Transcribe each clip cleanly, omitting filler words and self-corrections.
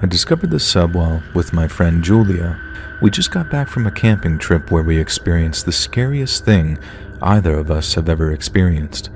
I discovered this sub while with my friend Julia. We just got back from a camping trip where we experienced the scariest thing either of us have ever experienced.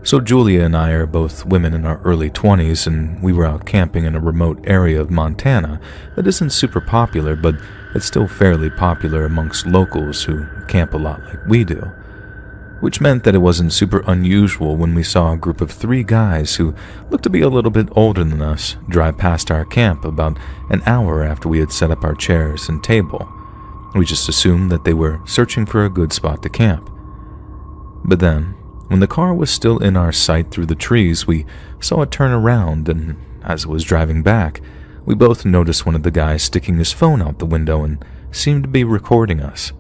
So Julia and I are both women in our early 20s, and we were out camping in a remote area of Montana that isn't super popular, but it's still fairly popular amongst locals who camp a lot like we do. Which meant that it wasn't super unusual when we saw a group of 3 guys who looked to be a little bit older than us drive past our camp about an hour after we had set up our chairs and table. We just assumed that they were searching for a good spot to camp. But then, when the car was still in our sight through the trees, we saw it turn around, and as it was driving back, we both noticed one of the guys sticking his phone out the window and seemed to be recording us.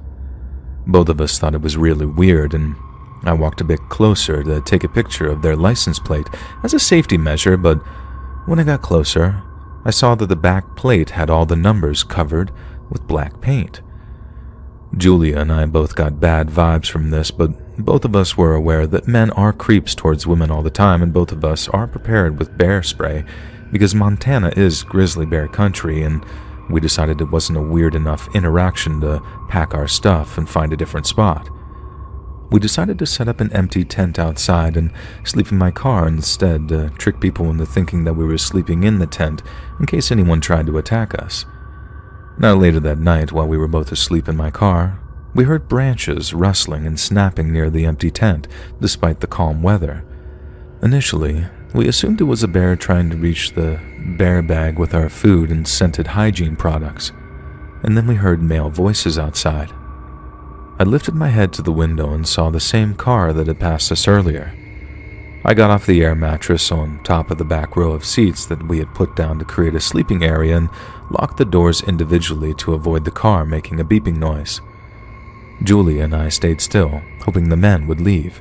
Both of us thought it was really weird, and I walked a bit closer to take a picture of their license plate as a safety measure, but when I got closer, I saw that the back plate had all the numbers covered with black paint. Julia and I both got bad vibes from this, but both of us were aware that men are creeps towards women all the time, and both of us are prepared with bear spray because Montana is grizzly bear country, and we decided it wasn't a weird enough interaction to pack our stuff and find a different spot. We decided to set up an empty tent outside and sleep in my car instead to trick people into thinking that we were sleeping in the tent in case anyone tried to attack us. Now later that night, while we were both asleep in my car, we heard branches rustling and snapping near the empty tent despite the calm weather. Initially, we assumed it was a bear trying to reach the bear bag with our food and scented hygiene products, and then we heard male voices outside. I lifted my head to the window and saw the same car that had passed us earlier. I got off the air mattress on top of the back row of seats that we had put down to create a sleeping area and locked the doors individually to avoid the car making a beeping noise. Julia and I stayed still, hoping the men would leave.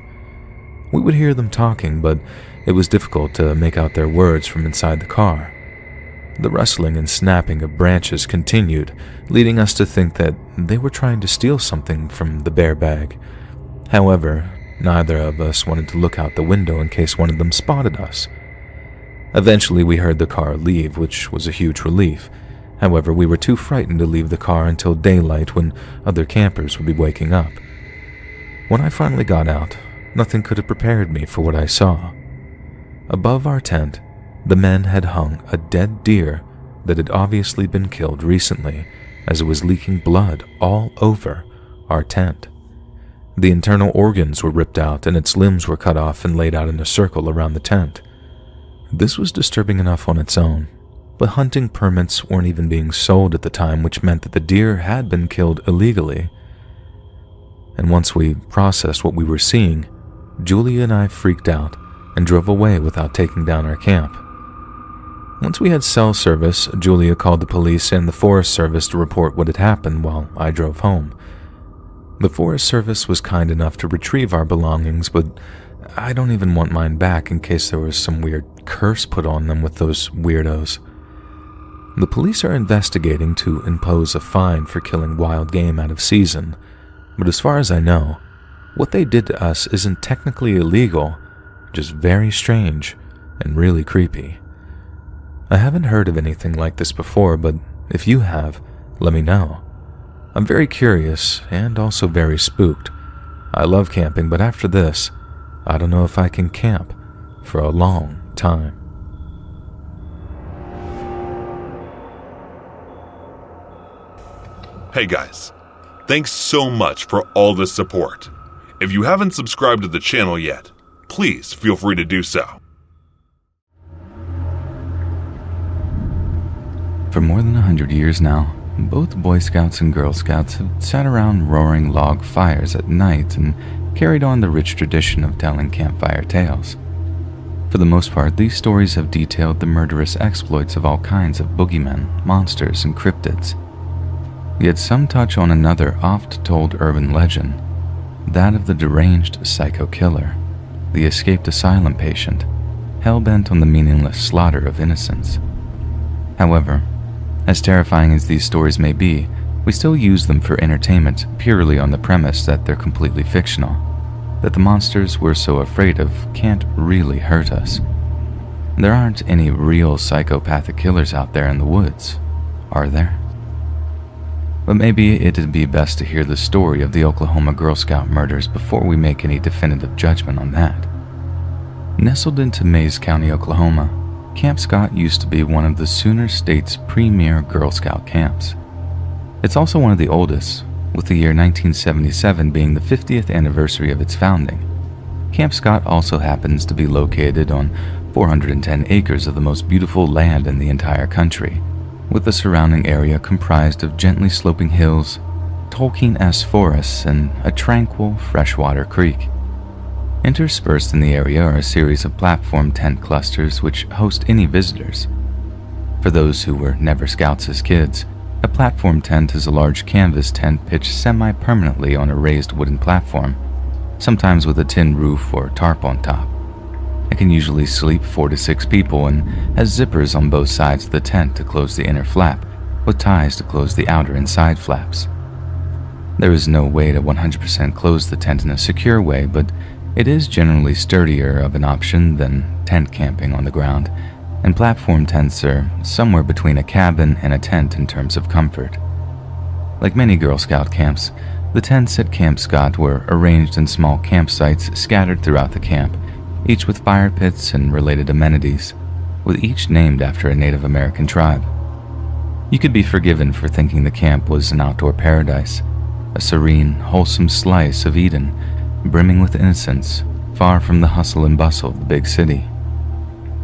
We would hear them talking, but it was difficult to make out their words from inside the car. The rustling and snapping of branches continued, leading us to think that they were trying to steal something from the bear bag. However, neither of us wanted to look out the window in case one of them spotted us. Eventually, we heard the car leave, which was a huge relief. However, we were too frightened to leave the car until daylight when other campers would be waking up. When I finally got out, nothing could have prepared me for what I saw. Above our tent, the men had hung a dead deer that had obviously been killed recently, as it was leaking blood all over our tent. The internal organs were ripped out and its limbs were cut off and laid out in a circle around the tent. This was disturbing enough on its own, but hunting permits weren't even being sold at the time, which meant that the deer had been killed illegally. And once we processed what we were seeing, Julia and I freaked out and drove away without taking down our camp. Once we had cell service, Julia called the police and the Forest Service to report what had happened while I drove home. The Forest Service was kind enough to retrieve our belongings, but I don't even want mine back in case there was some weird curse put on them with those weirdos. The police are investigating to impose a fine for killing wild game out of season, but as far as I know, what they did to us isn't technically illegal, just very strange and really creepy. I haven't heard of anything like this before, but if you have, let me know. I'm very curious and also very spooked. I love camping, but after this, I don't know if I can camp for a long time. Hey guys, thanks so much for all the support. If you haven't subscribed to the channel yet, please feel free to do so. For more than 100 years now, both Boy Scouts and Girl Scouts have sat around roaring log fires at night and carried on the rich tradition of telling campfire tales. For the most part, these stories have detailed the murderous exploits of all kinds of boogeymen, monsters, and cryptids. Yet some touch on another oft-told urban legend, that of the deranged psycho killer, the escaped asylum patient, hell-bent on the meaningless slaughter of innocents. However, as terrifying as these stories may be, we still use them for entertainment purely on the premise that they're completely fictional, that the monsters we're so afraid of can't really hurt us. There aren't any real psychopathic killers out there in the woods, are there? But maybe it'd be best to hear the story of the Oklahoma Girl Scout murders before we make any definitive judgment on that. Nestled into Mayes County, Oklahoma, Camp Scott used to be one of the Sooner State's premier Girl Scout camps. It's also one of the oldest, with the year 1977 being the 50th anniversary of its founding. Camp Scott also happens to be located on 410 acres of the most beautiful land in the entire country, with the surrounding area comprised of gently sloping hills, Tolkien-esque forests, and a tranquil freshwater creek. Interspersed in the area are a series of platform tent clusters which host any visitors. For those who were never scouts as kids, a platform tent is a large canvas tent pitched semi-permanently on a raised wooden platform, sometimes with a tin roof or tarp on top. It can usually sleep 4 to 6 people and has zippers on both sides of the tent to close the inner flap, with ties to close the outer and side flaps. There is no way to 100% close the tent in a secure way, but it is generally sturdier of an option than tent camping on the ground, and platform tents are somewhere between a cabin and a tent in terms of comfort. Like many Girl Scout camps, the tents at Camp Scott were arranged in small campsites scattered throughout the camp, each with fire pits and related amenities, with each named after a Native American tribe. You could be forgiven for thinking the camp was an outdoor paradise, a serene, wholesome slice of Eden, brimming with innocence, far from the hustle and bustle of the big city.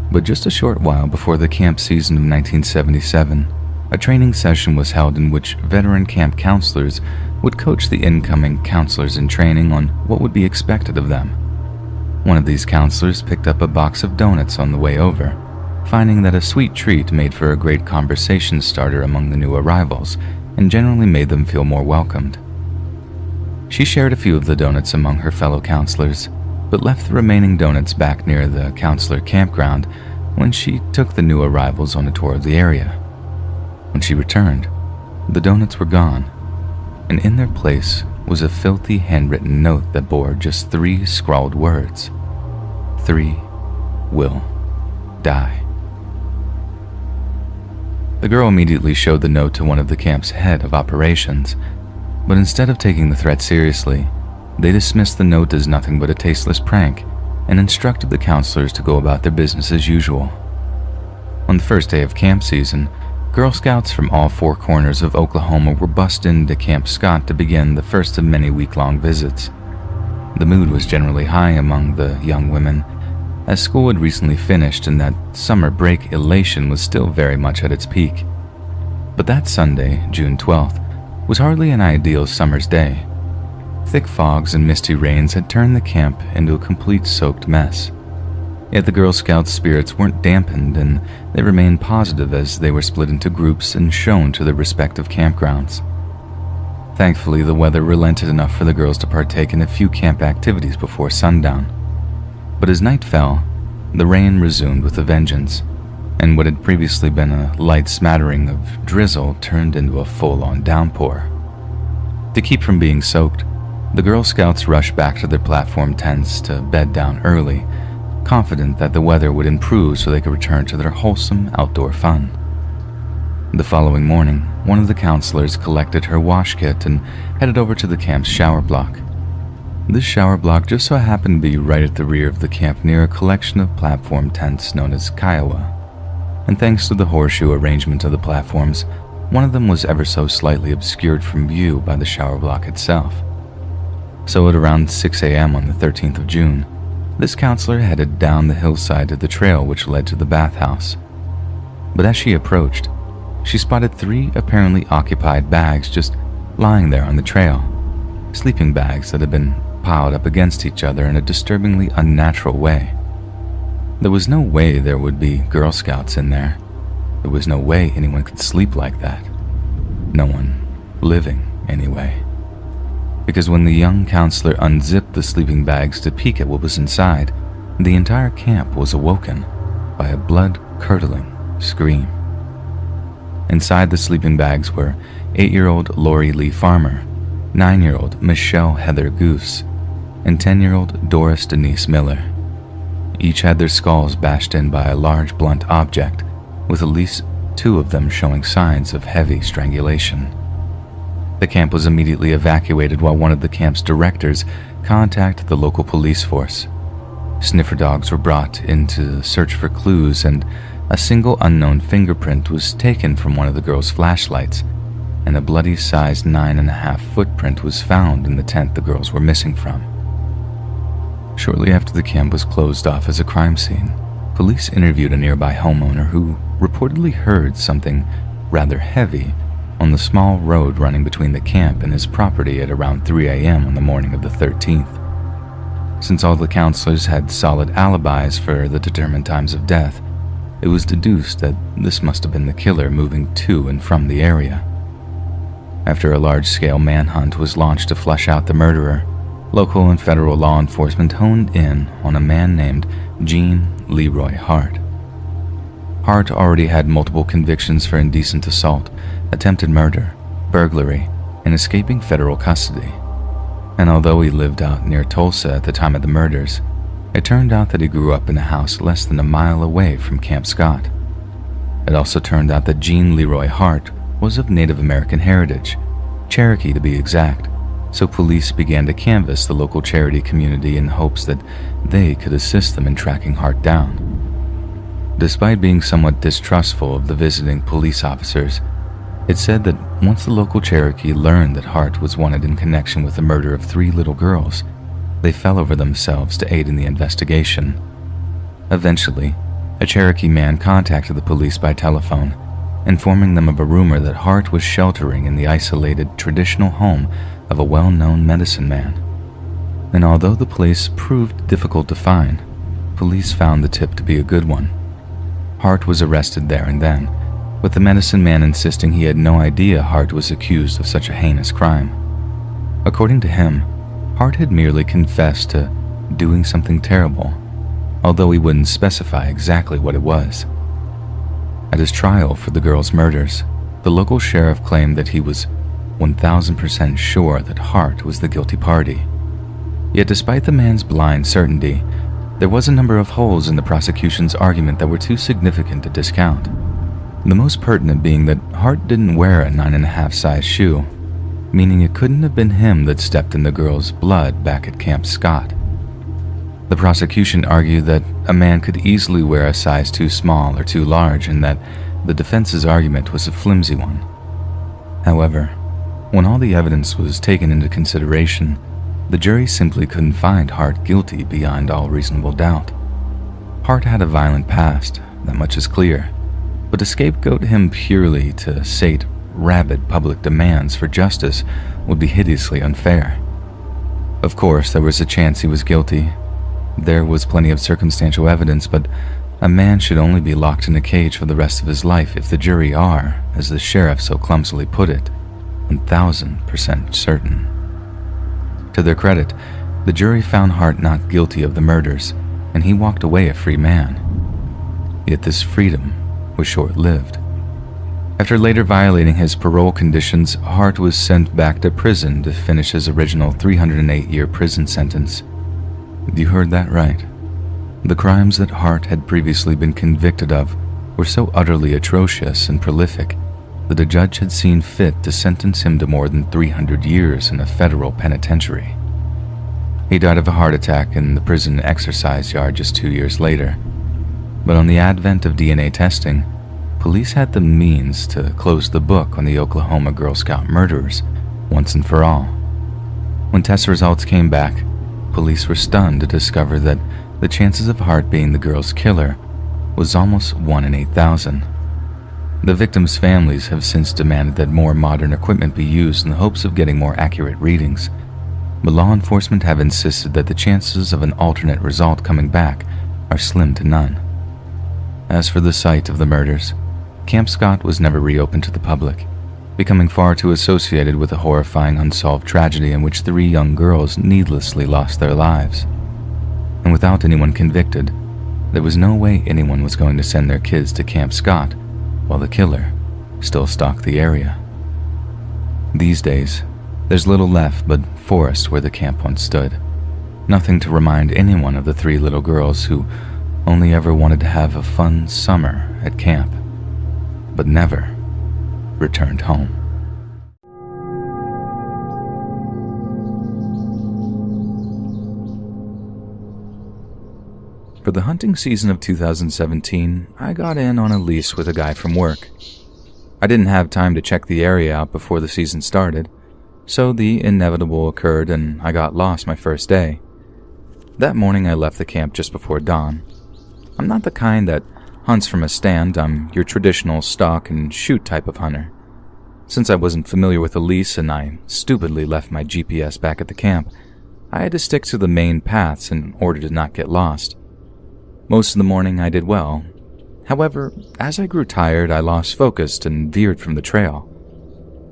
But just a short while before the camp season of 1977, a training session was held in which veteran camp counselors would coach the incoming counselors in training on what would be expected of them. One of these counselors picked up a box of donuts on the way over, finding that a sweet treat made for a great conversation starter among the new arrivals and generally made them feel more welcomed. She shared a few of the donuts among her fellow counselors, but left the remaining donuts back near the counselor campground when she took the new arrivals on a tour of the area. When she returned, the donuts were gone, and in their place was a filthy handwritten note that bore just 3 scrawled words. 3 will die. The girl immediately showed the note to one of the camp's head of operations, but instead of taking the threat seriously, they dismissed the note as nothing but a tasteless prank and instructed the counselors to go about their business as usual. On the first day of camp season, Girl Scouts from all 4 corners of Oklahoma were bussed into Camp Scott to begin the first of many week-long visits. The mood was generally high among the young women, as school had recently finished and that summer break elation was still very much at its peak. But that Sunday, June 12th, was hardly an ideal summer's day. Thick fogs and misty rains had turned the camp into a complete soaked mess. Yet the Girl Scouts' spirits weren't dampened, and they remained positive as they were split into groups and shown to their respective campgrounds. Thankfully, the weather relented enough for the girls to partake in a few camp activities before sundown. But as night fell, the rain resumed with a vengeance, and what had previously been a light smattering of drizzle turned into a full-on downpour. To keep from being soaked, the Girl Scouts rushed back to their platform tents to bed down early, confident that the weather would improve so they could return to their wholesome outdoor fun. The following morning, one of the counselors collected her wash kit and headed over to the camp's shower block. This shower block just so happened to be right at the rear of the camp near a collection of platform tents known as Kiowa, and thanks to the horseshoe arrangement of the platforms, one of them was ever so slightly obscured from view by the shower block itself. So at around 6 a.m. on the 13th of June, this counselor headed down the hillside to the trail which led to the bathhouse. But as she approached, she spotted 3 apparently occupied bags just lying there on the trail, sleeping bags that had been piled up against each other in a disturbingly unnatural way. There was no way there would be Girl Scouts in there. There was no way anyone could sleep like that. No one living, anyway. Because when the young counselor unzipped the sleeping bags to peek at what was inside, the entire camp was awoken by a blood-curdling scream. Inside the sleeping bags were 8-year-old Lori Lee Farmer, 9-year-old Michelle Heather Goose, and 10-year-old Doris Denise Miller. Each had their skulls bashed in by a large blunt object, with at least 2 of them showing signs of heavy strangulation. The camp was immediately evacuated while one of the camp's directors contacted the local police force. Sniffer dogs were brought in to search for clues, and a single unknown fingerprint was taken from one of the girls' flashlights, and a bloody-sized 9.5 footprint was found in the tent the girls were missing from. Shortly after the camp was closed off as a crime scene, police interviewed a nearby homeowner who reportedly heard something rather heavy on the small road running between the camp and his property at around 3 a.m. on the morning of the 13th. Since all the counselors had solid alibis for the determined times of death, it was deduced that this must have been the killer moving to and from the area. After a large-scale manhunt was launched to flush out the murderer, local and federal law enforcement honed in on a man named Gene Leroy Hart. Hart already had multiple convictions for indecent assault, attempted murder, burglary, and escaping federal custody. And although he lived out near Tulsa at the time of the murders, it turned out that he grew up in a house less than a mile away from Camp Scott. It also turned out that Gene Leroy Hart was of Native American heritage, Cherokee to be exact, so police began to canvass the local charity community in hopes that they could assist them in tracking Hart down. Despite being somewhat distrustful of the visiting police officers, it said that once the local Cherokee learned that Hart was wanted in connection with the murder of 3 little girls, they fell over themselves to aid in the investigation. Eventually, a Cherokee man contacted the police by telephone, informing them of a rumor that Hart was sheltering in the isolated traditional home of a well-known medicine man. And although the place proved difficult to find, police found the tip to be a good one. Hart was arrested there and then, with the medicine man insisting he had no idea Hart was accused of such a heinous crime. According to him, Hart had merely confessed to doing something terrible, although he wouldn't specify exactly what it was. At his trial for the girls' murders, the local sheriff claimed that he was 1,000% sure that Hart was the guilty party. Yet despite the man's blind certainty, there was a number of holes in the prosecution's argument that were too significant to discount. The most pertinent being that Hart didn't wear a 9.5 size shoe, meaning it couldn't have been him that stepped in the girl's blood back at Camp Scott. The prosecution argued that a man could easily wear a size too small or too large, and that the defense's argument was a flimsy one. However, when all the evidence was taken into consideration, the jury simply couldn't find Hart guilty beyond all reasonable doubt. Hart had a violent past, that much is clear, but to scapegoat him purely to sate rabid public demands for justice would be hideously unfair. Of course, there was a chance he was guilty. There was plenty of circumstantial evidence, but a man should only be locked in a cage for the rest of his life if the jury are, as the sheriff so clumsily put it, 1,000% certain. To their credit, the jury found Hart not guilty of the murders, and he walked away a free man. Yet this freedom was short-lived. After later violating his parole conditions, Hart was sent back to prison to finish his original 308-year prison sentence. You heard that right. The crimes that Hart had previously been convicted of were so utterly atrocious and prolific that a judge had seen fit to sentence him to more than 300 years in a federal penitentiary. He died of a heart attack in the prison exercise yard just 2 years later. But on the advent of DNA testing, police had the means to close the book on the Oklahoma Girl Scout murderers once and for all. When test results came back, police were stunned to discover that the chances of Hart being the girl's killer was almost 1 in 8,000. The victims' families have since demanded that more modern equipment be used in the hopes of getting more accurate readings, but law enforcement have insisted that the chances of an alternate result coming back are slim to none. As for the site of the murders, Camp Scott was never reopened to the public, becoming far too associated with a horrifying unsolved tragedy in which 3 young girls needlessly lost their lives. And without anyone convicted, there was no way anyone was going to send their kids to Camp Scott while the killer still stalked the area. These days, there's little left but forest where the camp once stood, Nothing to remind anyone of the 3 little girls who only ever wanted to have a fun summer at camp, but never returned home. For the hunting season of 2017, I got in on a lease with a guy from work. I didn't have time to check the area out before the season started, so the inevitable occurred and I got lost my first day. That morning I left the camp just before dawn. I'm not the kind that hunts from a stand. I'm your traditional stalk and shoot type of hunter. Since I wasn't familiar with the lease and I stupidly left my GPS back at the camp, I had to stick to the main paths in order to not get lost. Most of the morning I did well. However, as I grew tired, I lost focus and veered from the trail.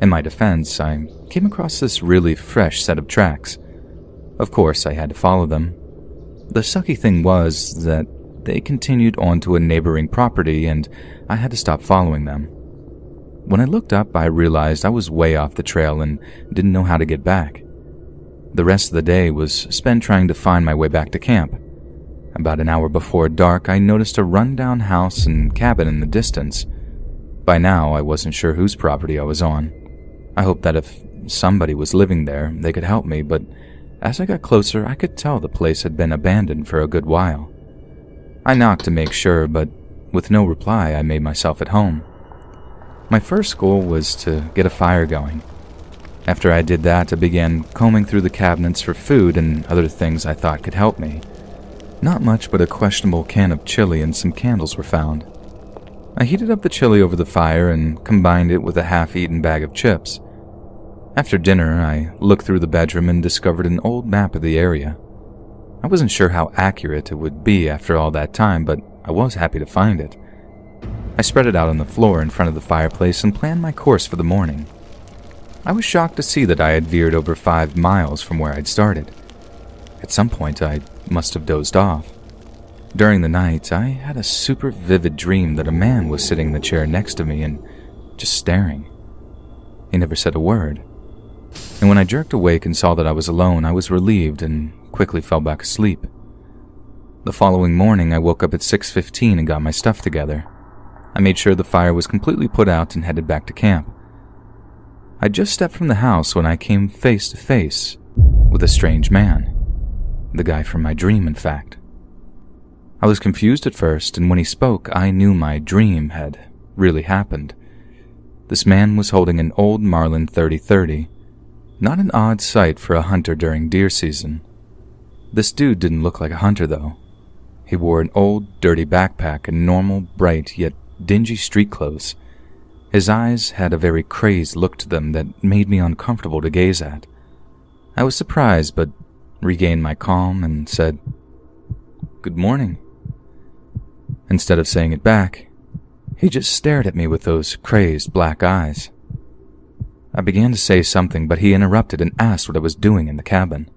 In my defense, I came across this really fresh set of tracks. Of course, I had to follow them. The sucky thing was that they continued on to a neighboring property and I had to stop following them. When I looked up, I realized I was way off the trail and didn't know how to get back. The rest of the day was spent trying to find my way back to camp. About an hour before dark, I noticed a rundown house and cabin in the distance. By now, I wasn't sure whose property I was on. I hoped that if somebody was living there, they could help me, but as I got closer, I could tell the place had been abandoned for a good while. I knocked to make sure, but with no reply, I made myself at home. My first goal was to get a fire going. After I did that, I began combing through the cabinets for food and other things I thought could help me. Not much, but a questionable can of chili and some candles were found. I heated up the chili over the fire and combined it with a half-eaten bag of chips. After dinner, I looked through the bedroom and discovered an old map of the area. I wasn't sure how accurate it would be after all that time, but I was happy to find it. I spread it out on the floor in front of the fireplace and planned my course for the morning. I was shocked to see that I had veered over 5 miles from where I'd started. At some point, I must have dozed off. During the night, I had a super vivid dream that a man was sitting in the chair next to me and just staring. He never said a word. And when I jerked awake and saw that I was alone, I was relieved and quickly fell back asleep. The following morning, I woke up at 6:15 and got my stuff together. I made sure the fire was completely put out and headed back to camp. I just stepped from the house when I came face to face with a strange man. The guy from my dream, in fact. I was confused at first, and when he spoke, I knew my dream had really happened. This man was holding an old Marlin 30-30, not an odd sight for a hunter during deer season. This dude didn't look like a hunter, though. He wore an old, dirty backpack and normal, bright, yet dingy street clothes. His eyes had a very crazed look to them that made me uncomfortable to gaze at. I was surprised, but regained my calm and said, "Good morning." Instead of saying it back, he just stared at me with those crazed black eyes. I began to say something, but he interrupted and asked what I was doing in the cabin.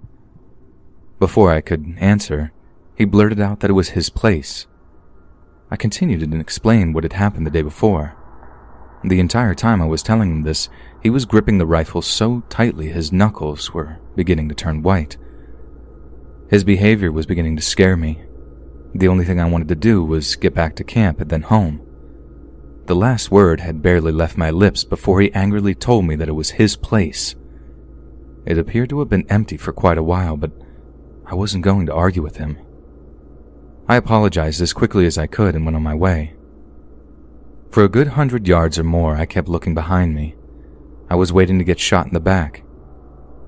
Before I could answer, he blurted out that it was his place. I continued and explained what had happened the day before. The entire time I was telling him this, he was gripping the rifle so tightly his knuckles were beginning to turn white. His behavior was beginning to scare me. The only thing I wanted to do was get back to camp and then home. The last word had barely left my lips before he angrily told me that it was his place. It appeared to have been empty for quite a while, but I wasn't going to argue with him. I apologized as quickly as I could and went on my way. For a good 100 yards or more, I kept looking behind me. I was waiting to get shot in the back.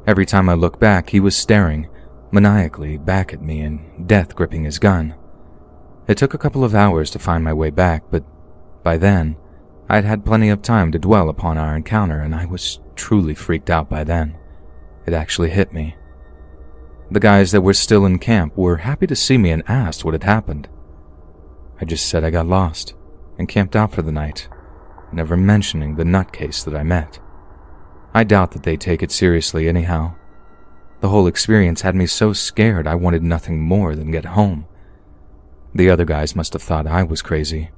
Every time I looked back, he was staring maniacally back at me and death gripping his gun. It took a couple of hours to find my way back, but by then, I'd had plenty of time to dwell upon our encounter, and I was truly freaked out by then. It actually hit me. The guys that were still in camp were happy to see me and asked what had happened. I just said I got lost and camped out for the night, never mentioning the nutcase that I met. I doubt that they take it seriously anyhow. The whole experience had me so scared I wanted nothing more than get home. The other guys must have thought I was crazy.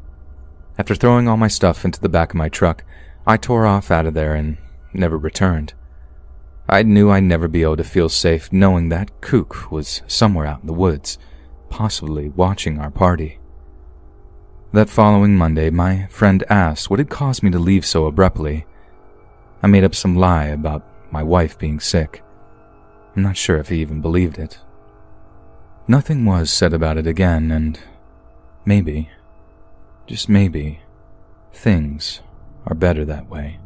After throwing all my stuff into the back of my truck, I tore off out of there and never returned. I knew I'd never be able to feel safe knowing that kook was somewhere out in the woods, possibly watching our party. That following Monday, my friend asked what had caused me to leave so abruptly. I made up some lie about my wife being sick. I'm not sure if he even believed it. Nothing was said about it again, and maybe, just maybe, things are better that way.